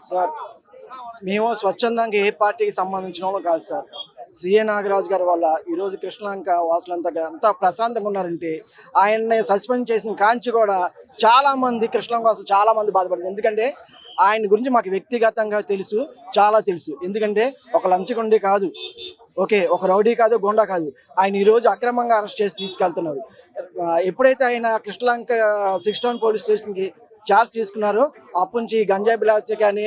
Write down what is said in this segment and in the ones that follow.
Sir మేము స్వచ్ఛందంగా ఏ పార్టీకి సంబంధించిన వాళ్ళు కాదు సార్. సిఏ నాగరాజు గారి వల్ల ఈరోజు కృష్ణలంక వాసులంతా అంతా ప్రశాంతంగా ఉన్నారంటే ఆయన్ని సస్పెండ్ చేసిన కాంచి కూడా చాలా మంది కృష్ణలంక వాసులు చాలా మంది బాధపడుతుంది. ఎందుకంటే ఆయన గురించి మాకు వ్యక్తిగతంగా తెలుసు, చాలా తెలుసు. ఎందుకంటే ఒక లంచగొండి కాదు, ఓకే, ఒక రౌడీ కాదు, గోండా కాదు. ఆయన ఈరోజు అక్రమంగా అరెస్ట్ చేసి తీసుకెళ్తున్నారు. ఎప్పుడైతే ఆయన కృష్ణలంక 6 టౌన్ పోలీస్ స్టేషన్కి చార్జ్ తీసుకున్నారు, అప్పటి నుంచి గంజాయి బ్యాచ్ కానీ,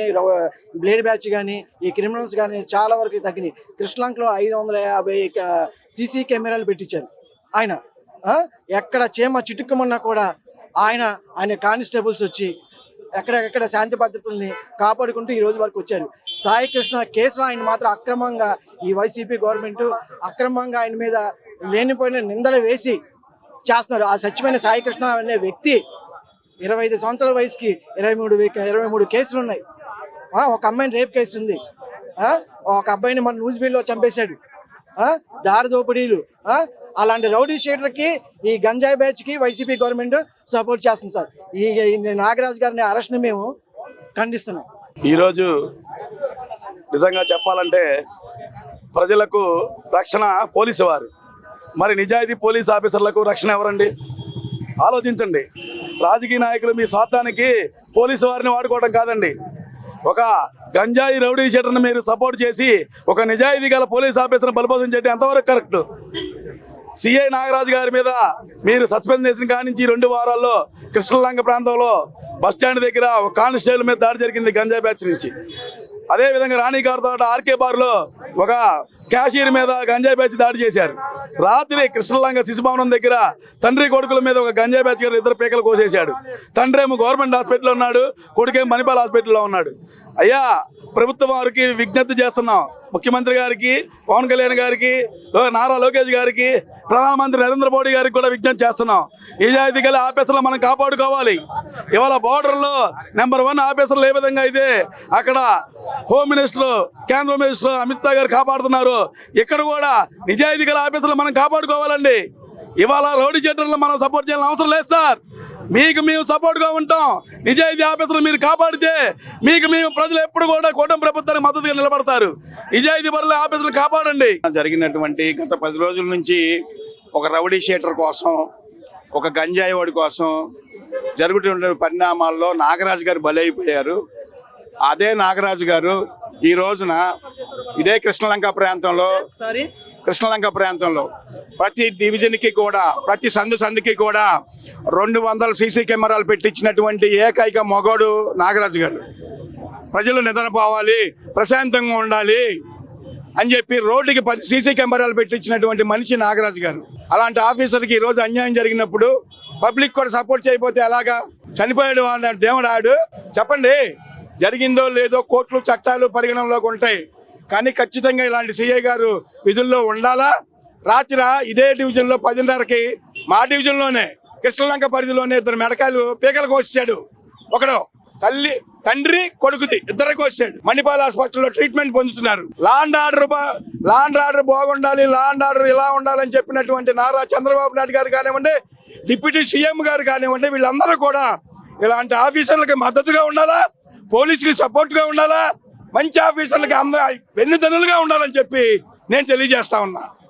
బ్లేడ్ బ్యాచ్ కానీ, ఈ క్రిమినల్స్ కానీ చాలా వరకు తగ్గినాయి. కృష్ణలంకలో 550 సీసీ కెమెరాలు పెట్టించారు ఆయన. ఎక్కడ చీమ చిటుక్కుమన్నా కూడా ఆయన కానిస్టేబుల్స్ వచ్చి ఎక్కడెక్కడ శాంతి భద్రతల్ని కాపాడుకుంటూ ఈ రోజు వరకు వచ్చారు. సాయి కృష్ణ కేసులో ఆయన మాత్రం అక్రమంగా ఈ వైసీపీ గవర్నమెంట్ అక్రమంగా ఆయన మీద లేనిపోయిన నిందలు వేసి చేస్తున్నారు. ఆ సత్యమైన సాయి కృష్ణ అనే వ్యక్తి 25 సంవత్సరాల వయసుకి 23 కేసులు ఉన్నాయి. ఒక అమ్మాయిని రేప్ కేసు ఉంది. ఒక అబ్బాయిని మన న్యూజివీడ్లో చంపేశాడు. దారి దోపిడీలు, అలాంటి రౌడీ షీటర్కి ఈ గంజాయి బ్యాచ్కి వైసీపీ గవర్నమెంట్ సపోర్ట్ చేస్తుంది సార్. ఈ నాగరాజు గారిని అరెస్ట్ని మేము ఖండిస్తున్నాం. ఈరోజు నిజంగా చెప్పాలంటే ప్రజలకు రక్షణ పోలీసు వారు, మరి నిజాయితీ పోలీస్ ఆఫీసర్లకు రక్షణ ఎవరండి? ఆలోచించండి. రాజకీయ నాయకులు మీ స్వార్థానికి పోలీసు వారిని వాడుకోవడం కాదండి. ఒక గంజాయి రౌడీ షీటర్ని మీరు సపోర్ట్ చేసి ఒక నిజాయితీ గల పోలీస్ ఆఫీసర్ని బలపోసం చేయడం ఎంతవరకు కరెక్ట్? సిఐ నాగరాజు గారి మీద మీరు సస్పెండ్ చేసిన కాడి నుంచి 2 వారాల్లో కృష్ణలంక ప్రాంతంలో బస్టాండ్ దగ్గర ఒక కానిస్టేబుల్ మీద దాడి జరిగింది గంజాయి బ్యాచ్ నుంచి. అదేవిధంగా రాణిగారితో ఆర్కే బార్లో ఒక క్యాషియర్ మీద గంజాయి బ్యాచ్ దాడి చేశారు. రాత్రి కృష్ణలంక శిశుభవనం దగ్గర తండ్రి కొడుకుల మీద ఒక గంజాయి బ్యాచ్ గారు 2 పీకలు కోసేశాడు. తండ్రి ఏమో గవర్నమెంట్ హాస్పిటల్లో ఉన్నాడు, కొడుకేమో మణిపాల్ హాస్పిటల్లో ఉన్నాడు. అయ్యా, ప్రభుత్వం వారికి విజ్ఞప్తి చేస్తున్నాం. ముఖ్యమంత్రి గారికి, పవన్ కళ్యాణ్ గారికి, నారా లోకేష్ గారికి, ప్రధానమంత్రి నరేంద్ర మోడీ గారికి కూడా విజ్ఞప్తి చేస్తున్నాం. నిజాయితీ గల ఆఫీసర్లు మనం కాపాడుకోవాలి. ఇవాళ బోర్డర్లో నెంబర్ 1 ఆఫీసర్లు ఏ విధంగా అయితే అక్కడ హోమ్ మినిస్టర్, కేంద్ర మినిస్టర్ అమిత్ షా గారు కాపాడుతున్నారు, ఇక్కడ కూడా నిజాయితీ గల ఆఫీసర్లు మనం కాపాడుకోవాలండి. ఇవాళ రౌడీ షీటర్లు మనం సపోర్ట్ చేయాల్సిన అవసరం లేదు సార్. మీకు మేము సపోర్ట్గా ఉంటాం. నిజాయితీ ఆఫీసర్లు మీరు కాపాడితే మీకు మేము ప్రజలు ఎప్పుడు కూడా కూటమి ప్రభుత్వానికి మద్దతుగా నిలబడతారు. నిజాయితీ పరుల ఆఫీసర్లు కాపాడండి. జరిగినటువంటి గత 10 రోజుల నుంచి ఒక రౌడీ షీటర్ కోసం, ఒక గంజాయి వాడి కోసం జరుగుతున్న పరిణామాల్లో నాగరాజు గారు బలైపోయారు. అదే నాగరాజు గారు ఈ రోజున ఇదే కృష్ణలంక ప్రాంతంలో ప్రతి డివిజన్కి కూడా, ప్రతి సందుకి కూడా 200 సీసీ కెమెరాలు పెట్టించినటువంటి ఏకైక మగోడు నాగరాజు గారు. ప్రజలు నిద్రపోవాలి, ప్రశాంతంగా ఉండాలి అని చెప్పి రోడ్డుకి 10 సీసీ కెమెరాలు పెట్టించినటువంటి మనిషి నాగరాజు గారు. అలాంటి ఆఫీసర్కి ఈరోజు అన్యాయం జరిగినప్పుడు పబ్లిక్ కూడా సపోర్ట్ చేయకపోతే ఎలాగా? చనిపోయాడు అన్నాడు దేవుడు ఆడు. చెప్పండి, జరిగిందో లేదో కోర్టులు చట్టాలు పరిగణనలోకి ఉంటాయి. కానీ ఖచ్చితంగా ఇలాంటి సిఐ గారు విధుల్లో ఉండాలా? రాత్రి ఇదే డివిజన్లో 10:30కి మా డివిజన్లోనే కృష్ణలంక పరిధిలోనే 2 మెడకాయలు పీకలు కోసాడు. ఒకడు తండ్రి కొడుకుది 2 కోసాడు. మణిపాల్ హాస్పిటల్లో ట్రీట్మెంట్ పొందుతున్నారు. లా అండ్ ఆర్డర్ బాగుండాలి, లా అండ్ ఆర్డర్ ఇలా ఉండాలని చెప్పినటువంటి నారా చంద్రబాబు నాయుడు గారు కానివ్వండి, డిప్యూటీ సీఎం గారు కానివ్వండి, వీళ్ళందరూ కూడా ఇలాంటి ఆఫీసర్లకి మద్దతుగా ఉండాలా, పోలీసుకి సపోర్ట్గా ఉండాలా, మంచి ఆఫీసర్లకి వెన్నుదన్నులుగా ఉండాలని చెప్పి నేను తెలియజేస్తా ఉన్నా.